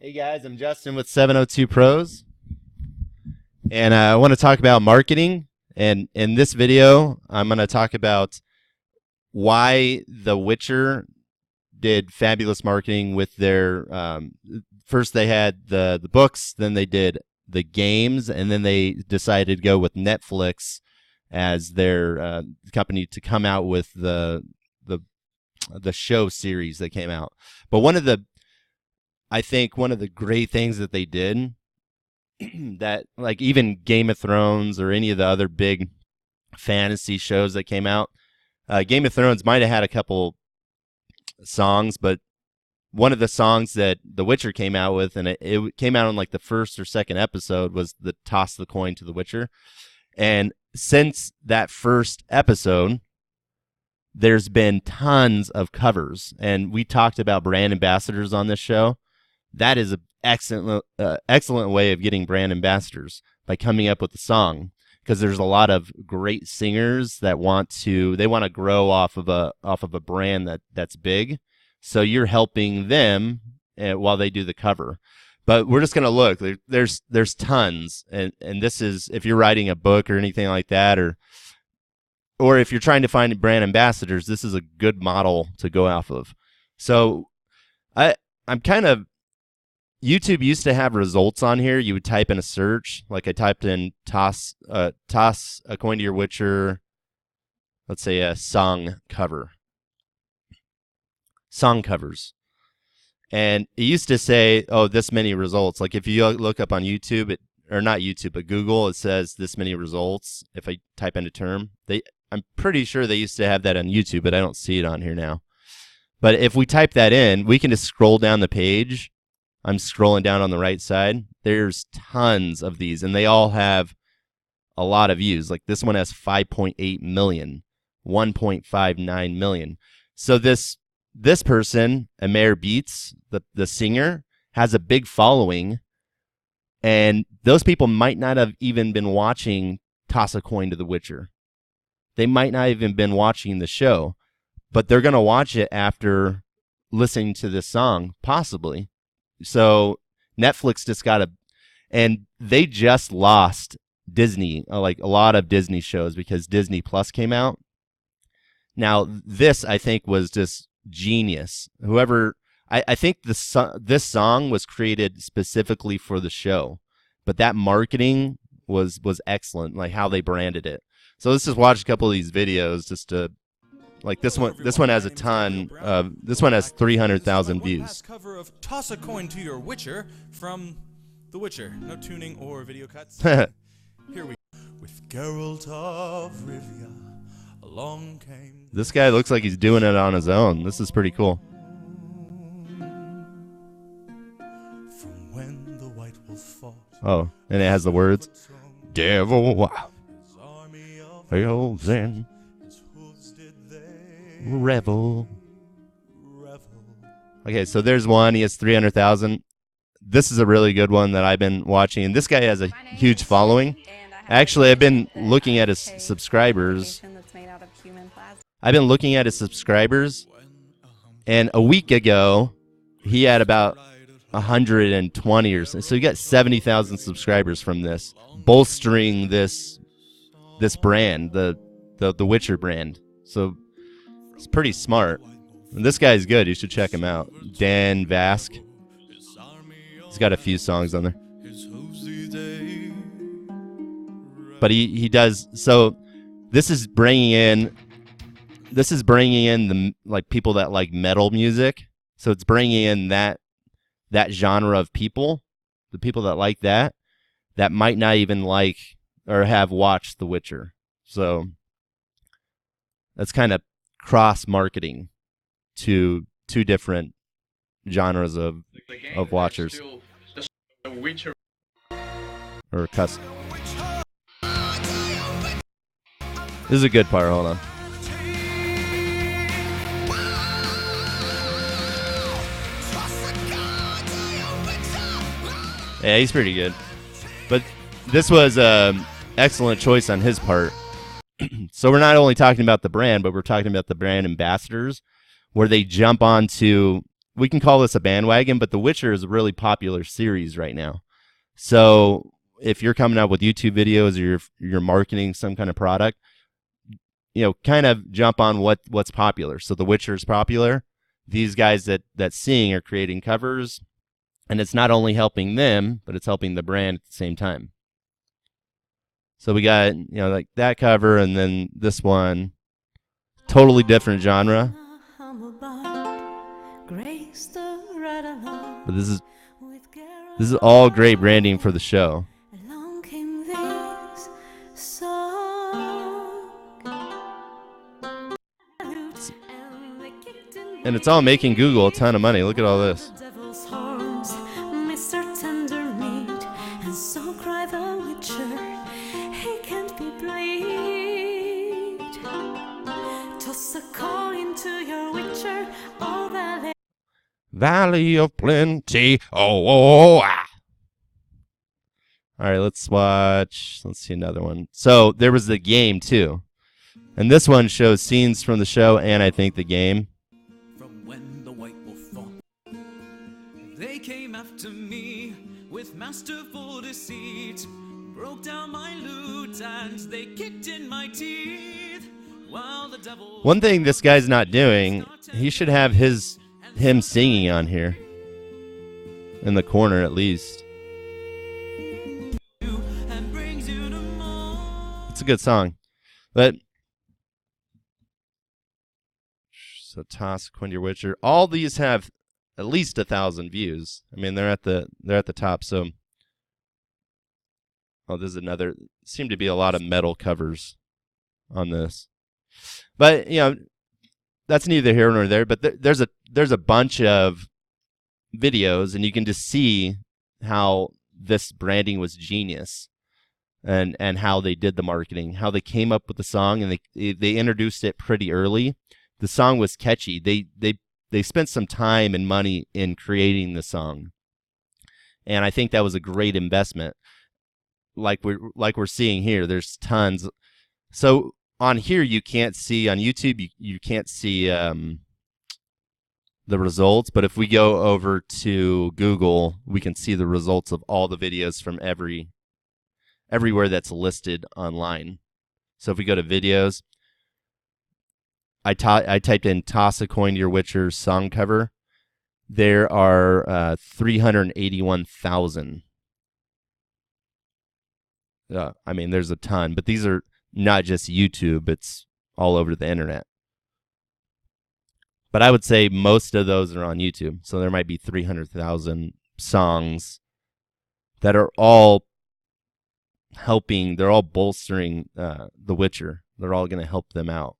Hey guys, I'm Justin with 702 Pros, and I want to talk about marketing. And in this video, I'm going to talk about why The Witcher did fabulous marketing with their first they had the books, then they did the games, and then they decided to go with Netflix as their company to come out with the show series that came out. But I think one of the great things that they did that, like, even Game of Thrones or any of the other big fantasy shows that came out, Game of Thrones might have had a couple songs, but one of the songs that The Witcher came out with, and it came out on like the first or second episode, was the Toss the Coin to the Witcher. And since that first episode, there's been tons of covers, and we talked about brand ambassadors on this show. That is an excellent way of getting brand ambassadors, by coming up with a song, because there's a lot of great singers that want to grow off of a brand that's big. So you're helping them while they do the cover. But we're just gonna look. There's tons, and this is if you're writing a book or anything like that, or if you're trying to find brand ambassadors, this is a good model to go off of. So I'm kind of, YouTube used to have results on here. You would type in a search, like I typed in toss a coin to your Witcher, let's say a song covers. And it used to say, oh, this many results. Like if you look up on YouTube, or not YouTube, but Google, it says this many results if I type in a term. I'm pretty sure they used to have that on YouTube, but I don't see it on here now. But if we type that in, we can just scroll down the page. I'm scrolling down on the right side. There's tons of these, and they all have a lot of views. Like this one has 5.8 million, 1.59 million. So this person, Amer Beats, the singer, has a big following, and those people might not have even been watching Toss a Coin to the Witcher. They might not even been watching the show, but they're going to watch it after listening to this song, possibly. So Netflix just and they just lost Disney, like a lot of Disney shows, because Disney Plus came out. Now this, I think, was just genius. I think this song was created specifically for the show, but that marketing was excellent, like how they branded it. So let's just watch a couple of these videos just to, like this one has a ton of, this one has 300,000 views. Cover of Toss a Coin to Your Witcher from The Witcher. No tuning or video cuts. Here we go. With Geralt of Rivia, along came. This guy looks like he's doing it on his own. This is pretty cool. From when the White Wolf fought. Oh, and it has the words, Devil, hail then, revel. Okay, so there's one. He has 300,000. This is a really good one that I've been watching. And this guy has a huge following. Actually, I've been looking at his subscribers. And a week ago, he had about 120 or so. So he got 70,000 subscribers from this, bolstering this brand, the Witcher brand. So it's pretty smart. And this guy's good. You should check him out. Dan Vask. He's got a few songs on there. But he does, so this is bringing in the, like, people that like metal music. So it's bringing in that genre of people, the people that like that might not even like or have watched The Witcher. So that's kind of cross marketing to two different genres of watchers or custom. This is a good part. Hold on. Yeah, he's pretty good. But this was an excellent choice on his part. So we're not only talking about the brand, but we're talking about the brand ambassadors, where they jump onto we can call this a bandwagon, but The Witcher is a really popular series right now. So if you're coming out with YouTube videos or you're marketing some kind of product, kind of jump on what's popular. So The Witcher is popular. These guys that sing are creating covers, and it's not only helping them, but it's helping the brand at the same time. So we got, like that cover, and then this one, totally different genre. But this is all great branding for the show. And it's all making Google a ton of money. Look at all this. Valley of Plenty. Oh, ah. All right, let's see another one. So there was the game too. And this one shows scenes from the show and I think the game. From when the white wolf fought, they came after me with masterful deceit, broke down my lute and they kicked in my teeth. While the devil. One thing this guy's not doing, he should have him singing on here. In the corner at least. It's a good song. But so toss Quinn Witcher. All these have at least 1,000 views. I mean, they're at the top. So, this is another. Seem to be a lot of metal covers on this, but that's neither here nor there. But there's a bunch of videos, and you can just see how this branding was genius, and how they did the marketing, how they came up with the song, and they introduced it pretty early. The song was catchy. They spent some time and money in creating the song, and I think that was a great investment. Like we're seeing here, there's tons. So on here you can't see, on YouTube you can't see the results, but if we go over to Google, we can see the results of all the videos from everywhere that's listed online. So if we go to videos, I typed in "Toss a Coin to Your Witcher" song cover. There are 381,000. I mean, there's a ton, but these are not just YouTube. It's all over the internet. But I would say most of those are on YouTube. So there might be 300,000 songs that are all helping. They're all bolstering The Witcher. They're all going to help them out.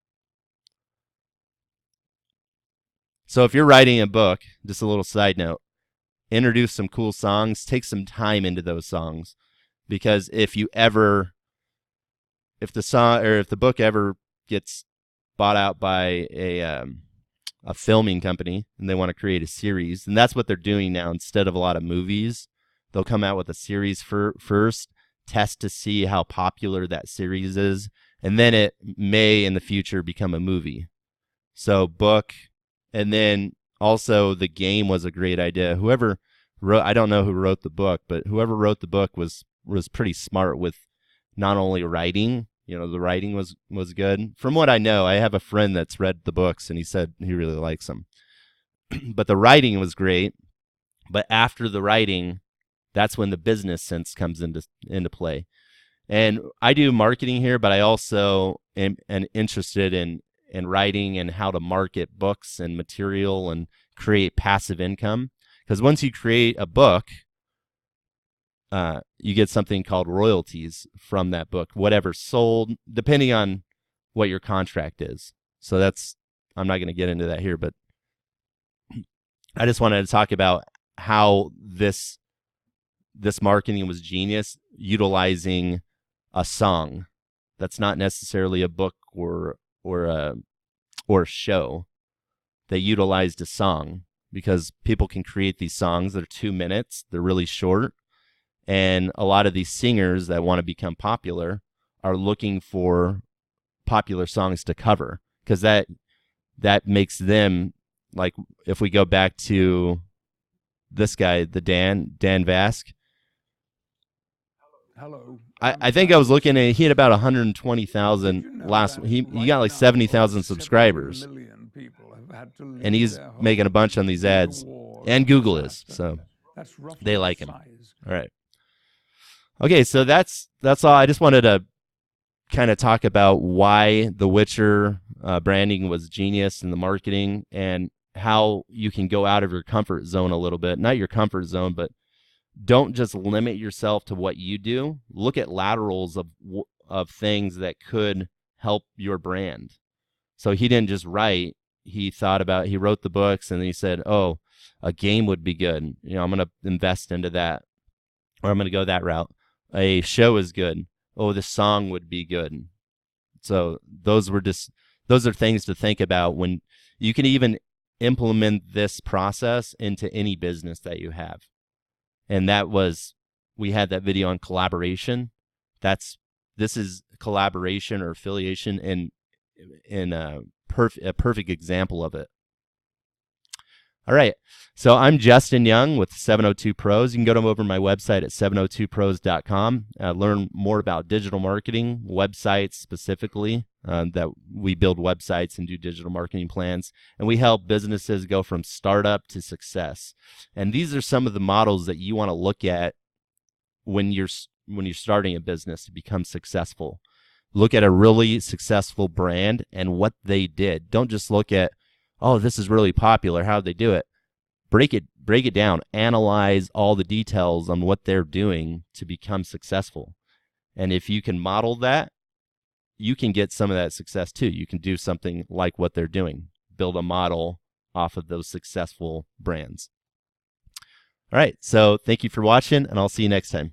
So if you're writing a book, just a little side note, introduce some cool songs, take some time into those songs, because if the book ever gets bought out by a filming company and they want to create a series, and that's what they're doing now. Instead of a lot of movies, they'll come out with a series first, test to see how popular that series is, and then it may in the future become a movie. So book. And then also the game was a great idea. Whoever wrote, I don't know who wrote the book, but whoever wrote the book was pretty smart with not only writing, the writing was good. From what I know, I have a friend that's read the books and he said he really likes them. But the writing was great. But after the writing, that's when the business sense comes into play. And I do marketing here, but I also am interested in writing and how to market books and material and create passive income. Because once you create a book, you get something called royalties from that book, whatever sold, depending on what your contract is. So I'm not going to get into that here, but I just wanted to talk about how this marketing was genius, utilizing a song that's not necessarily a book or a show. They utilized a song because people can create these songs that are 2 minutes. They're really short. And a lot of these singers that want to become popular are looking for popular songs to cover, because that makes them like if we go back to this guy, the Dan Vask. Hello. I think I was looking at, he had about 120,000 last. He got like 70,000 subscribers, and he's making a bunch on these ads, and Google is, so they like him. All right. Okay, so that's all. I just wanted to kind of talk about why the Witcher branding was genius in the marketing, and how you can go out of your comfort zone a little bit. Not your comfort zone, but don't just limit yourself to what you do. Look at laterals of things that could help your brand. So he didn't just write. He wrote the books, and then he said, oh, a game would be good. I'm going to invest into that, or I'm going to go that route. A show is good. Oh, the song would be good. So those are things to think about when you can even implement this process into any business that you have. And we had that video on collaboration. This is collaboration or affiliation in a perfect example of it. All right. So I'm Justin Young with 702 Pros. You can go over to my website at 702pros.com. Learn more about digital marketing, websites specifically, that we build websites and do digital marketing plans. And we help businesses go from startup to success. And these are some of the models that you want to look at when you're starting a business to become successful. Look at a really successful brand and what they did. Don't just look at, oh, this is really popular. How did they do it? Break it down. Analyze all the details on what they're doing to become successful. And if you can model that, you can get some of that success too. You can do something like what they're doing. Build a model off of those successful brands. All right. So thank you for watching, and I'll see you next time.